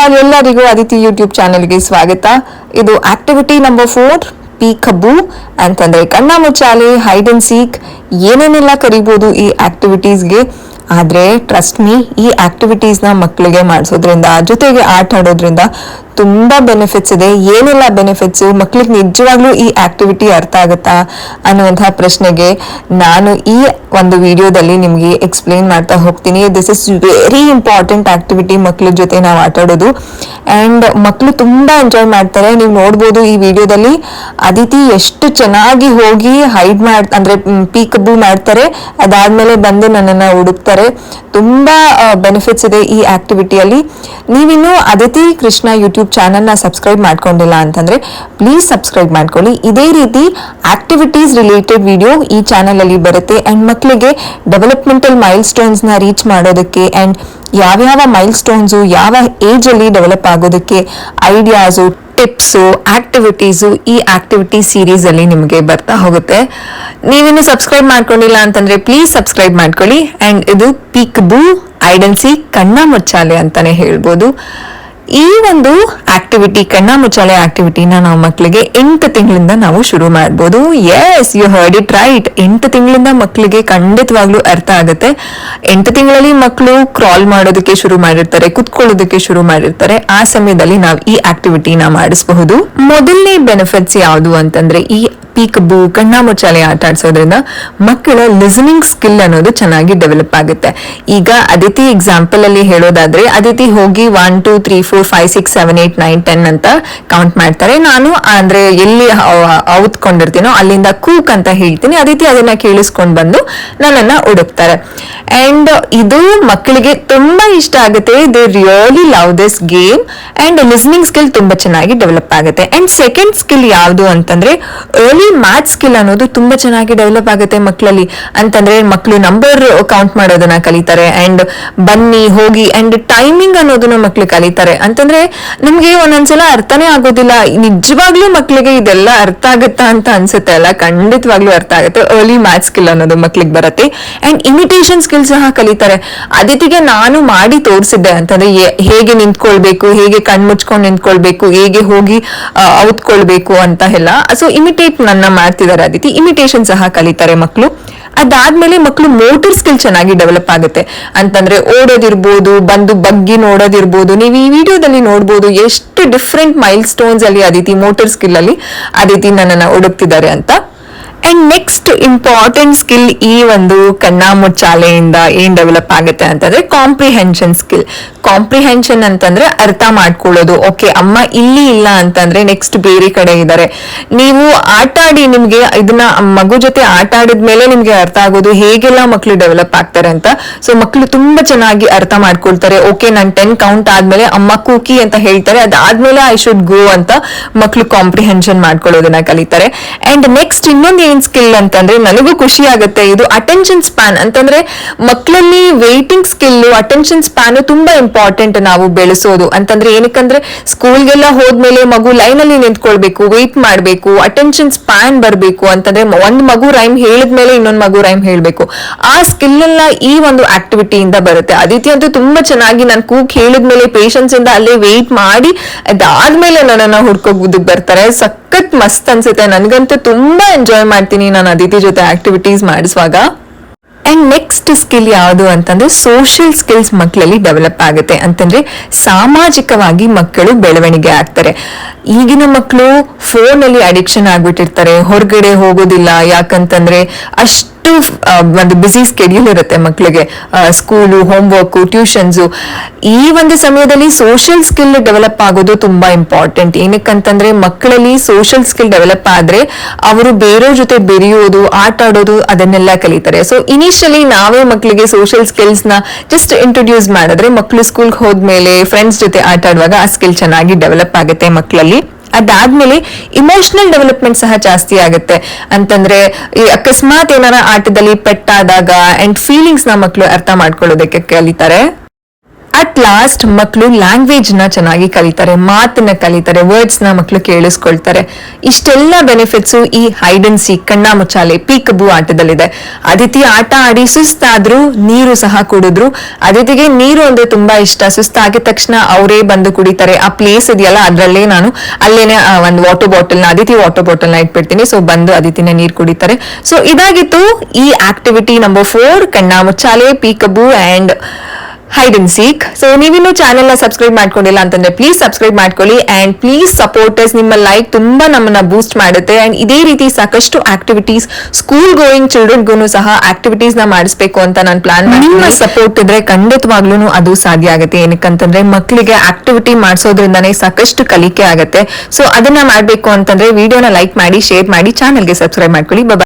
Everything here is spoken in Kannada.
ಆಲ್, ಎಲ್ಲರಿಗೂ ಅದಿತಿ ಯೂಟ್ಯೂಬ್ ಚಾನೆಲ್ಗೆ ಸ್ವಾಗತ. ಇದು ಆಕ್ಟಿವಿಟಿ ನಂಬರ್ 4, ಪೀಕಬೂ ಅಂತಂದ್ರೆ ಕಣ್ಣ ಮುಚ್ಚಾಲೆ, ಹೈಡ್ ಅಂಡ್ ಸೀಕ್, ಏನೇನೆಲ್ಲ ಕರಿಬಹುದು ಈ ಆಕ್ಟಿವಿಟೀಸ್ಗೆ. ಆದ್ರೆ ಟ್ರಸ್ಟ್ ಮೀ, ಈ ಆಕ್ಟಿವಿಟೀಸ್ನ ಮಕ್ಕಳಿಗೆ ಮಾಡಿಸೋದ್ರಿಂದ, ಜೊತೆಗೆ ಆಟ ಆಡೋದ್ರಿಂದ ತುಂಬಾ ಬೆನಿಫಿಟ್ಸ್ ಇದೆ. ಏನೆಲ್ಲ ಬೆನಿಫಿಟ್ಸು, ಮಕ್ಳಿಗೆ ನಿಜವಾಗ್ಲೂ ಈ ಆಕ್ಟಿವಿಟಿ ಅರ್ಥ ಆಗುತ್ತಾ ಅನ್ನುವಂತಹ ಪ್ರಶ್ನೆಗೆ ನಾನು ಈ ಒಂದು ವಿಡಿಯೋದಲ್ಲಿ ನಿಮ್ಗೆ ಎಕ್ಸ್ಪ್ಲೇನ್ ಮಾಡ್ತಾ ಹೋಗ್ತೀನಿ. This is very important activity ಮಕ್ಳ ಜೊತೆ ನಾವು ಆಟ ಆಡೋದು. ಅಂಡ್ ಮಕ್ಕಳು ತುಂಬಾ ಎಂಜಾಯ್ ಮಾಡ್ತಾರೆ. ನೀವು ನೋಡ್ಬೋದು ಈ ವಿಡಿಯೋದಲ್ಲಿ ಅದಿತಿ ಎಷ್ಟು ಚೆನ್ನಾಗಿ ಹೋಗಿ ಹೈಡ್ ಅಂದ್ರೆ ಪೀಕಬೂ ಮಾಡ್ತಾರೆ, ಅದಾದ್ಮೇಲೆ ಬಂದು ನನ್ನನ್ನ ಹುಡುಕ್ತಾರೆ. ತುಂಬಾ ಬೆನಿಫಿಟ್ಸ್ ಇದೆ ಈ ಆಕ್ಟಿವಿಟಿಯಲ್ಲಿ. ನೀವಿನ್ನು ಅದಿತಿ ಕೃಷ್ಣ ಯೂಟ್ಯೂಬ್ ಚಾನಲ್ ನ ಸಬ್ಸ್ಕ್ರೈಬ್ ಮಾಡ್ಕೊಂಡಿಲ್ಲ ಅಂತಂದ್ರೆ ಪ್ಲೀಸ್ ಸಬ್ಸ್ಕ್ರೈಬ್ ಮಾಡ್ಕೊಳ್ಳಿ. ಇದೇ ರೀತಿ ಆಕ್ಟಿವಿಟೀಸ್ ರಿಲೇಟೆಡ್ ವಿಡಿಯೋ ಈ ಚಾನಲ್ ಅಲ್ಲಿ ಬರುತ್ತೆ. ಅಂಡ್ ಮಕ್ಕಳಿಗೆ ಡೆವಲಪ್ಮೆಂಟಲ್ ಮೈಲ್ ಸ್ಟೋನ್ಸ್ ನ ರೀಚ್ ಮಾಡೋದಕ್ಕೆ ಅಂಡ್ ಯಾವ್ಯಾವ ಮೈಲ್ ಸ್ಟೋನ್ಸ್ ಯಾವ ಏಜ್ ಅಲ್ಲಿ ಡೆವಲಪ್ ಆಗೋದಕ್ಕೆ ಐಡಿಯಾಸು, ಟಿಪ್ಸು, ಆಕ್ಟಿವಿಟೀಸು ಈ ಆಕ್ಟಿವಿಟಿ ಸೀರೀಸ್ ಅಲ್ಲಿ ನಿಮಗೆ ಬರ್ತಾ ಹೋಗುತ್ತೆ. ನೀವಿನ್ನು ಸಬ್ಸ್ಕ್ರೈಬ್ ಮಾಡ್ಕೊಂಡಿಲ್ಲ ಅಂತಂದ್ರೆ ಪ್ಲೀಸ್ ಸಬ್ಸ್ಕ್ರೈಬ್ ಮಾಡ್ಕೊಳ್ಳಿ. ಅಂಡ್ ಇದು ಪೀಕಬೂ, ಹೈಡ್ ಅಂಡ್ ಸೀಕ್, ಕಣ್ಣ ಮುಚ್ಚಾಲೆ ಅಂತಾನೆ ಹೇಳ್ಬೋದು. ಈ ಒಂದು ಆಕ್ಟಿವಿಟಿ, ಕಣ್ಣ ಮುಚ್ಚಾಲೆ ಆಕ್ಟಿವಿಟಿನ ನಾವು ಮಕ್ಕಳಿಗೆ 8 ತಿಂಗಳಿಂದ ನಾವು ಶುರು ಮಾಡ್ಬೋದು. Yes, you heard it right. 8 ತಿಂಗಳಿಂದ ಮಕ್ಕಳಿಗೆ ಖಂಡಿತವಾಗ್ಲೂ ಅರ್ಥ ಆಗುತ್ತೆ. 8 ತಿಂಗಳಲ್ಲಿ ಮಕ್ಕಳು ಕ್ರಾಲ್ ಮಾಡೋದಕ್ಕೆ ಶುರು ಮಾಡಿರ್ತಾರೆ, ಕುತ್ಕೊಳ್ಳೋದಕ್ಕೆ ಶುರು ಮಾಡಿರ್ತಾರೆ. ಆ ಸಮಯದಲ್ಲಿ ನಾವು ಈ ಆಕ್ಟಿವಿಟಿನ ಮಾಡಿಸಬಹುದು. ಮೊದಲನೇ ಬೆನಿಫಿಟ್ಸ್ ಯಾವುದು ಅಂತಂದ್ರೆ, ಈ ಪೀಕಬೂ, ಕಣ್ಣ ಮುಚ್ಚಾಲೆ ಆಟ ಆಡ್ಸೋದ್ರಿಂದ ಮಕ್ಕಳ ಲಿಸನಿಂಗ್ ಸ್ಕಿಲ್ ಅನ್ನೋದು ಚೆನ್ನಾಗಿ ಡೆವಲಪ್ ಆಗುತ್ತೆ. ಈಗ ಅದಿತಿ ಎಕ್ಸಾಂಪಲ್ ಅಲ್ಲಿ ಹೇಳೋದಾದ್ರೆ, ಅದಿತಿ ಹೋಗಿ 1 2 3 4 5 6 7 8 9 10 ಅಂತ ಕೌಂಟ್ ಮಾಡ್ತಾರೆ. ನಾನು ಅಂದ್ರೆ ಎಲ್ಲಿ ಔತ್ಕೊಂಡಿರ್ತೀನೋ ಅಲ್ಲಿಂದ ಕೂಕ್ ಅಂತ ಹೇಳ್ತೀನಿ. ಅದಿತಿ ಅದನ್ನ ಕೇಳಿಸ್ಕೊಂಡ್ ಬಂದು ನನ್ನನ್ನ ಹುಡುಕ್ತಾರೆ. ಅಂಡ್ ಇದು ಮಕ್ಕಳಿಗೆ ತುಂಬಾ ಇಷ್ಟ ಆಗುತ್ತೆ. They really love this game. And listening skill ತುಂಬಾ ಚೆನ್ನಾಗಿ ಡೆವಲಪ್ ಆಗುತ್ತೆ. ಅಂಡ್ ಸೆಕೆಂಡ್ ಸ್ಕಿಲ್ ಯಾವುದು ಅಂತಂದ್ರೆ, ಮ್ಯಾಥ್ ಸ್ಕಿಲ್ ಅನ್ನೋದು ತುಂಬಾ ಚೆನ್ನಾಗಿ ಡೆವಲಪ್ ಆಗುತ್ತೆ ಮಕ್ಕಳಲ್ಲಿ. ಅಂತಂದ್ರೆ ಮಕ್ಕಳು ನಂಬರ್ ಕೌಂಟ್ ಮಾಡೋದನ್ನ ಕಲಿತಾರೆ. ಅಂಡ್ ಬನ್ನಿ ಹೋಗಿ ಅಂಡ್ ಟೈಮಿಂಗ್ ಅನ್ನೋದನ್ನ ಮಕ್ಕಳು ಕಲಿತಾರೆ. ಅಂತಂದ್ರೆ ನಮ್ಗೆ ಒಂದೊಂದ್ಸಲ ಅರ್ಥನೇ ಆಗೋದಿಲ್ಲ, ನಿಜವಾಗ್ಲೂ ಮಕ್ಕಳಿಗೆ ಇದೆಲ್ಲ ಅರ್ಥ ಆಗುತ್ತಾ ಅಂತ ಅನ್ಸುತ್ತೆ ಅಲ್ಲ. ಖಂಡಿತವಾಗ್ಲೂ ಅರ್ಥ ಆಗುತ್ತೆ. ಅರ್ಲಿ ಮ್ಯಾಥ್ ಸ್ಕಿಲ್ ಅನ್ನೋದು ಮಕ್ಕಳಿಗೆ ಬರುತ್ತೆ. ಅಂಡ್ ಇಮಿಟೇಷನ್ ಸ್ಕಿಲ್ ಸಹ ಕಲಿತಾರೆ. ಅದಿತಿಗೆ ನಾನು ಮಾಡಿ ತೋರಿಸಿದ್ದೆ. ಅಂತಂದ್ರೆ ಹೇಗೆ ನಿಂತ್ಕೊಳ್ಬೇಕು, ಹೇಗೆ ಕಣ್ ಮುಚ್ಕೊಂಡು ನಿಂತ್ಕೊಳ್ಬೇಕು, ಹೇಗೆ ಹೋಗಿ ಔತ್ಕೊಳ್ಬೇಕು ಅಂತ ಎಲ್ಲ. ಸೊ ಇಮಿಟೇಟ್ ನನ್ನ ಮಾಡ್ತಿದ್ದಾರೆ ಅದಿತಿ. ಇಮಿಟೇಷನ್ ಸಹ ಕಲಿತಾರೆ ಮಕ್ಕಳು. ಅದಾದ್ಮೇಲೆ ಮಕ್ಕಳು ಮೋಟರ್ ಸ್ಕಿಲ್ ಚೆನ್ನಾಗಿ ಡೆವಲಪ್ ಆಗುತ್ತೆ. ಅಂತಂದ್ರೆ ಓಡೋದಿರ್ಬೋದು, ಬಂದು ಬಗ್ಗಿ ನೋಡೋದಿರ್ಬೋದು. ನೀವು ಈ ವಿಡಿಯೋದಲ್ಲಿ ನೋಡ್ಬೋದು ಎಷ್ಟು ಡಿಫ್ರೆಂಟ್ ಮೈಲ್ ಸ್ಟೋನ್ಸ್ ಅಲ್ಲಿ ಅದಿತಿ ಮೋಟರ್ ಸ್ಕಿಲ್ ಅಲ್ಲಿ ಅದಿತಿ ನನ್ನನ್ನ ಹುಡುಕ್ತಿದ್ದಾರೆ ಅಂತ. ಅಂಡ್ ನೆಕ್ಸ್ಟ್ ಇಂಪಾರ್ಟೆಂಟ್ ಸ್ಕಿಲ್ ಈ ಒಂದು ಕಣ್ಣ ಮುಚ್ಚಾಲೆಯಿಂದ ಏನ್ ಡೆವಲಪ್ ಆಗುತ್ತೆ ಅಂತಂದ್ರೆ ಕಾಂಪ್ರಿಹೆನ್ಷನ್ ಸ್ಕಿಲ್. ಕಾಂಪ್ರಿಹೆನ್ಷನ್ ಅಂತಂದ್ರೆ ಅರ್ಥ ಮಾಡ್ಕೊಳ್ಳೋದು. ಓಕೆ, ಅಮ್ಮ ಇಲ್ಲಿ ಇಲ್ಲ ಅಂತಂದ್ರೆ ನೆಕ್ಸ್ಟ್ ಬೇರೆ ಕಡೆ ಇದ್ದಾರೆ. ನೀವು ಆಟ ಆಡಿ, ನಿಮ್ಗೆ ಇದನ್ನ ಮಗು ಜೊತೆ ಆಟ ಆಡಿದ್ಮೇಲೆ ನಿಮ್ಗೆ ಅರ್ಥ ಆಗೋದು ಹೇಗೆಲ್ಲ ಮಕ್ಕಳು ಡೆವಲಪ್ ಆಗ್ತಾರೆ ಅಂತ. ಸೊ ಮಕ್ಕಳು ತುಂಬಾ ಚೆನ್ನಾಗಿ ಅರ್ಥ ಮಾಡ್ಕೊಳ್ತಾರೆ. ಓಕೆ, ನಾನು 10 ಕೌಂಟ್ ಆದ್ಮೇಲೆ ಅಮ್ಮ ಕೂಕಿ ಅಂತ ಹೇಳ್ತಾರೆ, ಅದಾದ್ಮೇಲೆ ಐ ಶುಡ್ ಗೋ ಅಂತ ಮಕ್ಕಳು ಕಾಂಪ್ರಿಹೆನ್ಷನ್ ಮಾಡ್ಕೊಳ್ಳೋದನ್ನ ಕಲಿತಾರೆ. ಅಂಡ್ ನೆಕ್ಸ್ಟ್ ಇನ್ನೊಂದು ಏನ್ ಸ್ಕಿಲ್ ಅಂತಂದ್ರೆ, ನನಗೂ ಖುಷಿ ಆಗುತ್ತೆ, ಇದು ಅಟೆನ್ಷನ್ ಸ್ಪ್ಯಾನ್. ಅಂತಂದ್ರೆ ಮಕ್ಕಳಲ್ಲಿ ವೇಟಿಂಗ್ ಸ್ಕಿಲ್, ಅಟೆನ್ಷನ್ ಸ್ಪ್ಯಾನ್ ತುಂಬಾ ಇಂಪಾರ್ಟೆಂಟ್ ನಾವು ಬೆಳೆಸೋದು. ಅಂತಂದ್ರೆ ಏನಕ್ಕಂದ್ರೆ ಸ್ಕೂಲ್ಗೆಲ್ಲ ಹೋದ್ಮೇಲೆ ಮಗು ಲೈನ್ ಅಲ್ಲಿ ನಿಂತ್ಕೊಳ್ಬೇಕು, ವೇಟ್ ಮಾಡ್ಬೇಕು, ಅಟೆನ್ಷನ್ ಸ್ಪ್ಯಾನ್ ಬರ್ಬೇಕು. ಅಂತಂದ್ರೆ ಒಂದ್ ಮಗು ರೈಮ್ ಹೇಳಿದ್ಮೇಲೆ ಇನ್ನೊಂದ್ ಮಗು ರೈಮ್ ಹೇಳ್ಬೇಕು. ಆ ಸ್ಕಿಲ್ ಎಲ್ಲ ಈ ಒಂದು ಆಕ್ಟಿವಿಟಿಯಿಂದ ಬರುತ್ತೆ. ಅದಿತಿ ಅಂತೂ ತುಂಬಾ ಚೆನ್ನಾಗಿ ನಾನು ಕೂಕ್ ಹೇಳಿದ್ಮೇಲೆ ಪೇಷನ್ಸ್ ಇಂದ ಅಲ್ಲೇ ವೇಟ್ ಮಾಡಿ ಅದಾದ್ಮೇಲೆ ನನ್ನನ್ನ ಹುಡ್ಕೋಕ್ ಬರ್ತಾರೆ. ಸಖತ್ ಮಸ್ತ್ ಅನ್ಸುತ್ತೆ. ನನ್ಗಂತೂ ತುಂಬಾ ಎಂಜಾಯ್ ಮಾಡ್ತೀನಿ ನಾನು ಅದಿತಿ ಜೊತೆ ಆಕ್ಟಿವಿಟೀಸ್ ಮಾಡಿಸುವಾಗ. ಅಂಡ್ ನೆಕ್ಸ್ಟ್ ಸ್ಕಿಲ್ ಯಾವುದು ಅಂತಂದ್ರೆ, ಸೋಷಿಯಲ್ ಸ್ಕಿಲ್ಸ್ ಮಕ್ಕಳಲ್ಲಿ ಡೆವಲಪ್ ಆಗುತ್ತೆ. ಅಂತಂದ್ರೆ ಸಾಮಾಜಿಕವಾಗಿ ಮಕ್ಕಳು ಬೆಳವಣಿಗೆ ಆಗ್ತಾರೆ. ಈಗಿನ ಮಕ್ಕಳು ಫೋನ್ ಅಲ್ಲಿ ಅಡಿಕ್ಷನ್ ಆಗ್ಬಿಟ್ಟಿರ್ತಾರೆ, ಹೊರಗಡೆ ಹೋಗೋದಿಲ್ಲ. ಯಾಕಂತಂದ್ರೆ ಅಷ್ಟು ಒಂದು ಬಿಸಿ ಸ್ಕೆಡ್ಯೂಲ್ ಇರುತ್ತೆ ಮಕ್ಕಳಿಗೆ, ಸ್ಕೂಲು, ಹೋಮ್ವರ್ಕ್, ಟ್ಯೂಷನ್ಸು. ಈ ಒಂದು ಸಮಯದಲ್ಲಿ ಸೋಷಿಯಲ್ ಸ್ಕಿಲ್ ಡೆವಲಪ್ ಆಗೋದು ತುಂಬಾ ಇಂಪಾರ್ಟೆಂಟ್. ಏನಕ್ಕಂತಂದ್ರೆ ಮಕ್ಕಳಲ್ಲಿ ಸೋಷಿಯಲ್ ಸ್ಕಿಲ್ ಡೆವಲಪ್ ಆದ್ರೆ ಅವರು ಬೇರೆಯವ್ರ ಜೊತೆ ಬೆರೆಯೋದು, ಆಟ ಆಡೋದು ಅದನ್ನೆಲ್ಲ ಕಲಿತಾರೆ. ಸೊ ಇನಿಷಿಯಲಿ ನಾವೇ ಮಕ್ಕಳಿಗೆ ಸೋಷಿಯಲ್ ಸ್ಕಿಲ್ಸ್ ನ ಜಸ್ಟ್ ಇಂಟ್ರೊಡ್ಯೂಸ್ ಮಾಡಿದ್ರೆ ಮಕ್ಕಳು ಸ್ಕೂಲ್ಗೆ ಹೋದ್ಮೇಲೆ ಫ್ರೆಂಡ್ಸ್ ಜೊತೆ ಆಟ ಆಡುವಾಗ ಆ ಸ್ಕಿಲ್ ಚೆನ್ನಾಗಿ ಡೆವಲಪ್ ಆಗುತ್ತೆ ಮಕ್ಕಳಲ್ಲಿ. ಅದಾದ್ಮೇಲೆ ಇಮೋಷನಲ್ ಡೆವಲಪ್ಮೆಂಟ್ ಸಹ ಜಾಸ್ತಿ ಆಗುತ್ತೆ. ಅಂತಂದ್ರೆ ಈ ಅಕಸ್ಮಾತ್ ಏನಾರ ಆಟದಲ್ಲಿ ಪೆಟ್ಟಾದಾಗ ಅಂಡ್ ಫೀಲಿಂಗ್ಸ್ ನ ಮಕ್ಕಳು ಅರ್ಥ ಮಾಡ್ಕೊಳ್ಳೋದಕ್ಕೆ ಕಲಿತಾರೆ. ಅಟ್ ಲಾಸ್ಟ್ ಮಕ್ಕಳು ಲ್ಯಾಂಗ್ವೇಜ್ ನ ಚೆನ್ನಾಗಿ ಕಲಿತಾರೆ, ಮಾತನ್ನ ಕಲಿತಾರೆ, ವರ್ಡ್ಸ್ ನ ಮಕ್ಕಳು ಕೇಳಿಸ್ಕೊಳ್ತಾರೆ. ಇಷ್ಟೆಲ್ಲ ಬೆನಿಫಿಟ್ಸ್ ಈ ಹೈಡ್ ಅಂಡ್ ಸೀಕ್ ಕಣ್ಣ ಮುಚ್ಚಾಲೆ ಪೀಕಬೂ ಆಟದಲ್ಲಿದೆ. ಅದಿತಿ ಆಟ ಆಡಿ ಸುಸ್ತಾದ್ರು ನೀರು ಸಹ ಕುಡಿದ್ರು. ಅದಿತಿಗೆ ನೀರು ಅಂದ್ರೆ ತುಂಬಾ ಇಷ್ಟ. ಸುಸ್ತಾಗಿದ ತಕ್ಷಣ ಅವರೇ ಬಂದು ಕುಡಿತಾರೆ. ಆ ಪ್ಲೇಸ್ ಇದೆಯಲ್ಲ ಅದ್ರಲ್ಲೇ ನಾನು ಅಲ್ಲೇನೆ ಒಂದು ವಾಟರ್ ಬಾಟಲ್ ನ ಅದಿತಿ ವಾಟರ್ ಬಾಟಲ್ ನ ಇಟ್ಬಿಡ್ತೀನಿ. ಸೊ ಬಂದು ಅದಿತಿನ ನೀರು ಕುಡಿತಾರೆ. ಸೊ ಇದಾಗಿತ್ತು ಈ ಆಕ್ಟಿವಿಟಿ ನಂಬರ್ 4 ಕಣ್ಣ ಮುಚ್ಚಾಲೆ peekaboo and hide and seek. So ನೀವಿನ್ನು ಚಾನೆಲ್ ನ ಸಬ್ಸ್ಕ್ರೈಬ್ ಮಾಡ್ಕೊಂಡಿಲ್ಲ ಅಂತಂದ್ರೆ ಪ್ಲೀಸ್ ಸಬ್ಸ್ಕ್ರೈಬ್ ಮಾಡ್ಕೊಳ್ಳಿ ಅಂಡ್ ಪ್ಲೀಸ್ ಸಪೋರ್ಟರ್ಸ್. ನಿಮ್ಮ ಲೈಕ್ ತುಂಬಾ ನಮ್ಮನ್ನ ಬೂಸ್ಟ್ ಮಾಡುತ್ತೆ. ಅಂಡ್ ಇದೇ ರೀತಿ ಸಾಕಷ್ಟು ಆಕ್ಟಿವಿಟೀಸ್ ಸ್ಕೂಲ್ ಗೋಯಿಂಗ್ ಚಿಲ್ಡ್ರನ್ಗೂ ಸಹ ಆಕ್ಟಿವಿಟೀಸ್ ನ ಮಾಡಿಸ್ಬೇಕು ಅಂತ ನಾನು ಪ್ಲಾನ್ ಮಾಡಿ. ನಿಮ್ಮ ಸಪೋರ್ಟ್ ಇದ್ರೆ ಖಂಡಿತವಾಗ್ಲೂ ಅದು ಸಾಧ್ಯ ಆಗುತ್ತೆ. ಏನಕ್ಕಂತಂದ್ರೆ ಮಕ್ಕಳಿಗೆ ಆಕ್ಟಿವಿಟಿ ಮಾಡಿಸೋದ್ರಿಂದಾನೇ ಸಾಕಷ್ಟು ಕಲಿಕೆ ಆಗುತ್ತೆ. ಸೊ ಅದನ್ನ ಮಾಡ್ಬೇಕು ಅಂತಂದ್ರೆ ವಿಡಿಯೋನ ಲೈಕ್ ಮಾಡಿ, ಶೇರ್ ಮಾಡಿ, ಚಾನೆಲ್ಗೆ ಸಬ್ಸ್ಕ್ರೈಬ್ ಮಾಡ್ಕೊಳ್ಳಿ.